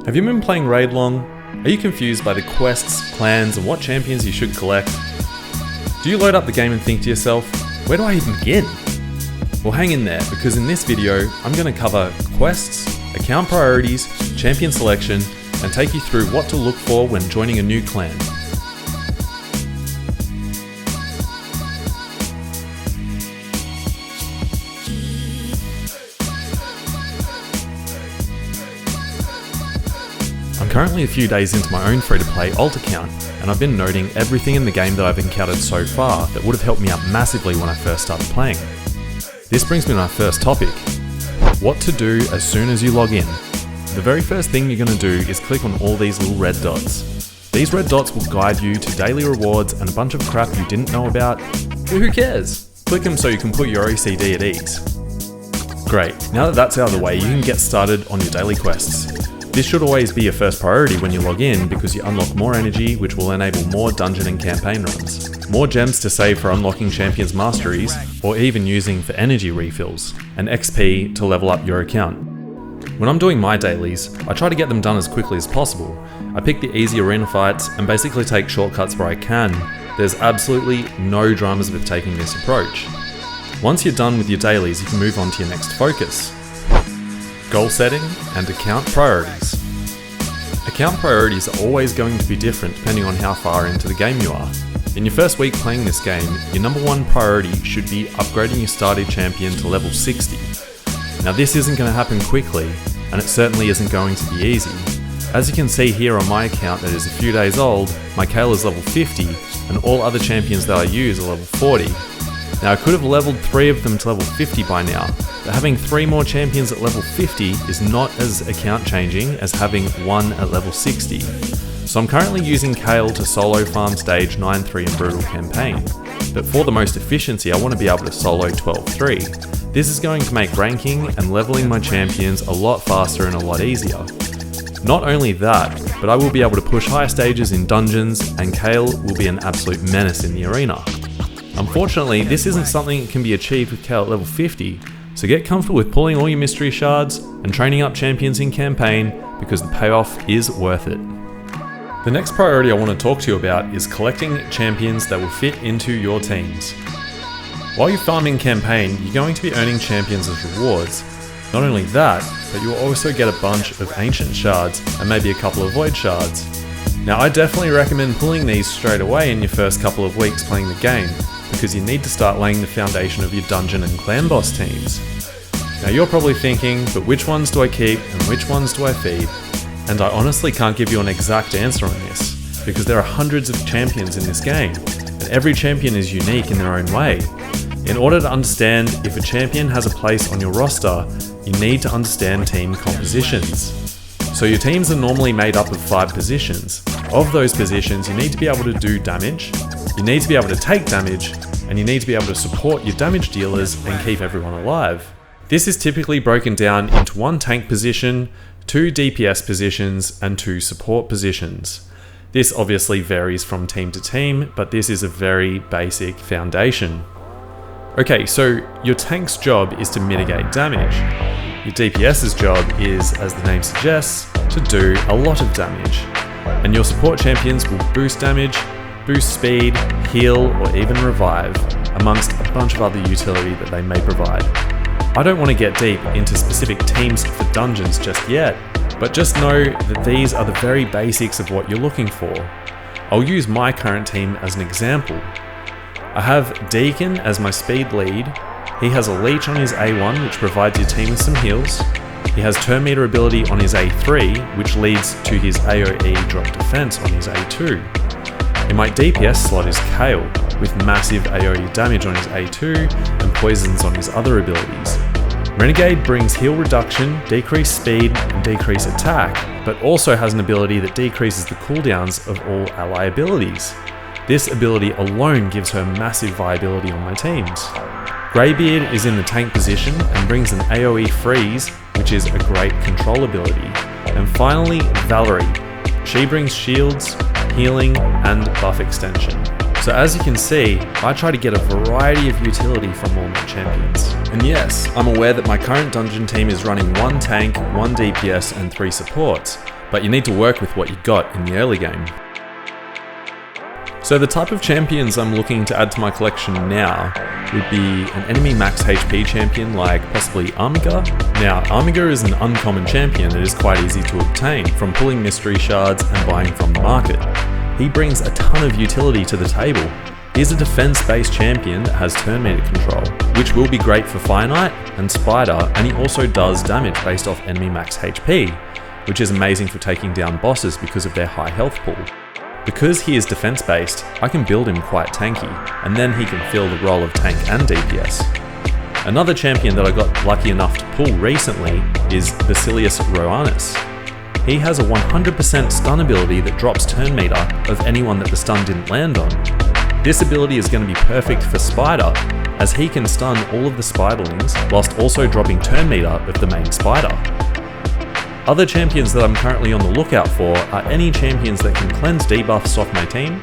Have you been playing Raid long? Are you confused by the quests, clans, and what champions you should collect? Do you load up the game and think to yourself, where do I even begin? Well, hang in there, because in this video, I'm going to cover quests, account priorities, champion selection, and take you through what to look for when joining a new clan. I'm currently a few days into my own free-to-play alt account, and I've been noting everything in the game that I've encountered so far that would have helped me out massively when I first started playing. This brings me to my first topic: what to do as soon as you log in. The very first thing you're going to do is click on all these little red dots. These red dots will guide you to daily rewards and a bunch of crap you didn't know about, but who cares? Click them so you can put your OCD at ease. Great, now that that's out of the way, you can get started on your daily quests. This should always be your first priority when you log in because you unlock more energy, which will enable more dungeon and campaign runs, more gems to save for unlocking champions masteries, or even using for energy refills, and XP to level up your account. When I'm doing my dailies, I try to get them done as quickly as possible. I pick the easy arena fights and basically take shortcuts where I can. There's absolutely no dramas with taking this approach. Once you're done with your dailies, you can move on to your next focus: goal setting and account priorities. Account priorities are always going to be different depending on how far into the game you are. In your first week playing this game, your number one priority should be upgrading your starting champion to level 60. Now this isn't going to happen quickly, and it certainly isn't going to be easy. As you can see here on my account that is a few days old, my Kayle is level 50, and all other champions that I use are level 40. Now I could have leveled 3 of them to level 50 by now, but having 3 more champions at level 50 is not as account changing as having 1 at level 60. So I'm currently using Kayle to solo farm stage 9-3 and brutal campaign, but for the most efficiency I want to be able to solo 12-3. This is going to make ranking and leveling my champions a lot faster and a lot easier. Not only that, but I will be able to push higher stages in dungeons, and Kayle will be an absolute menace in the arena. Unfortunately, this isn't something that can be achieved with Kayle at level 50, so get comfortable with pulling all your mystery shards and training up champions in campaign because the payoff is worth it. The next priority I want to talk to you about is collecting champions that will fit into your teams. While you farm in campaign, you're going to be earning champions as rewards. Not only that, but you'll also get a bunch of ancient shards and maybe a couple of void shards. Now I definitely recommend pulling these straight away in your first couple of weeks playing the game, because you need to start laying the foundation of your dungeon and clan boss teams. Now you're probably thinking, but which ones do I keep and which ones do I feed? And I honestly can't give you an exact answer on this, because there are hundreds of champions in this game, and every champion is unique in their own way. In order to understand if a champion has a place on your roster, you need to understand team compositions. So your teams are normally made up of 5 positions. Of those positions, you need to be able to do damage, you need to be able to take damage, and you need to be able to support your damage dealers and keep everyone alive. This is typically broken down into 1 tank position, 2 DPS positions, and 2 support positions. This obviously varies from team to team, but this is a very basic foundation. Okay, so your tank's job is to mitigate damage. Your DPS's job is, as the name suggests, to do a lot of damage. And your support champions will boost damage, boost speed, heal, or even revive, amongst a bunch of other utility that they may provide. I don't want to get deep into specific teams for dungeons just yet, but just know that these are the very basics of what you're looking for. I'll use my current team as an example. I have Deacon as my speed lead. He has a leech on his A1, which provides your team with some heals. He has turn meter ability on his A3, which leads to his AoE drop defense on his A2. In my DPS slot is Kayle, with massive AoE damage on his A2 and poisons on his other abilities. Renegade brings heal reduction, decreased speed, and decreased attack, but also has an ability that decreases the cooldowns of all ally abilities. This ability alone gives her massive viability on my teams. Greybeard is in the tank position and brings an AoE freeze, which is a great control ability. And finally, Valerie. She brings shields, healing, and buff extension. So as you can see, I try to get a variety of utility from all my champions. And yes, I'm aware that my current dungeon team is running 1 tank, 1 DPS, and 3 supports, but you need to work with what you got in the early game. So the type of champions I'm looking to add to my collection now would be an enemy max HP champion like possibly Amiga. Now, Amiga is an uncommon champion that is quite easy to obtain from pulling mystery shards and buying from the market. He brings a ton of utility to the table. He's a defense-based champion that has turn meter control, which will be great for Fire Knight and Spider, and he also does damage based off enemy max HP, which is amazing for taking down bosses because of their high health pool. Because he is defense-based, I can build him quite tanky, and then he can fill the role of tank and DPS. Another champion that I got lucky enough to pull recently is Basilius Roanus. He has a 100% stun ability that drops turn meter of anyone that the stun didn't land on. This ability is going to be perfect for Spider, as he can stun all of the spiderlings whilst also dropping turn meter of the main spider. Other champions that I'm currently on the lookout for are any champions that can cleanse debuffs off my team.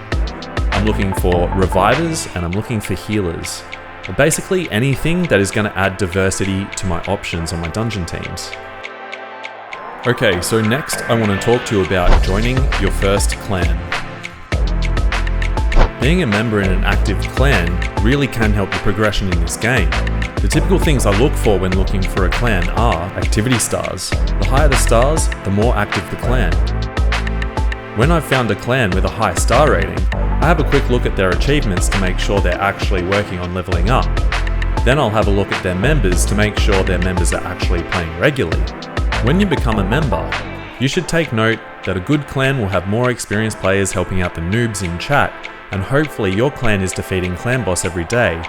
I'm looking for revivers and I'm looking for healers. Basically anything that is going to add diversity to my options on my dungeon teams. Okay, so next I want to talk to you about joining your first clan. Being a member in an active clan really can help your progression in this game. The typical things I look for when looking for a clan are activity stars. The higher the stars, the more active the clan. When I've found a clan with a high star rating, I have a quick look at their achievements to make sure they're actually working on leveling up. Then I'll have a look at their members to make sure their members are actually playing regularly. When you become a member, you should take note that a good clan will have more experienced players helping out the noobs in chat, and hopefully your clan is defeating clan boss every day.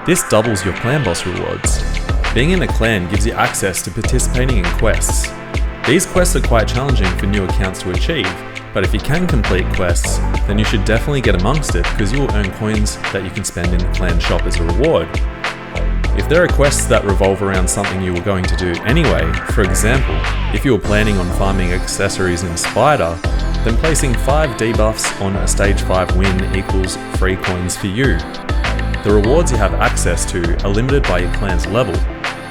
This doubles your clan boss rewards. Being in a clan gives you access to participating in quests. These quests are quite challenging for new accounts to achieve, but if you can complete quests, then you should definitely get amongst it because you will earn coins that you can spend in the clan shop as a reward. If there are quests that revolve around something you were going to do anyway, for example, if you were planning on farming accessories in Spider, then placing 5 debuffs on a stage 5 win equals free coins for you. The rewards you have access to are limited by your clan's level,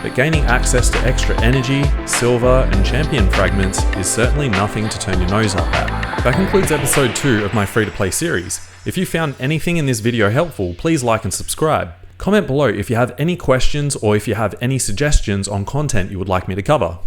but gaining access to extra energy, silver, and champion fragments is certainly nothing to turn your nose up at. That concludes episode 2 of my free-to-play series. If you found anything in this video helpful, please like and subscribe. Comment below if you have any questions or if you have any suggestions on content you would like me to cover.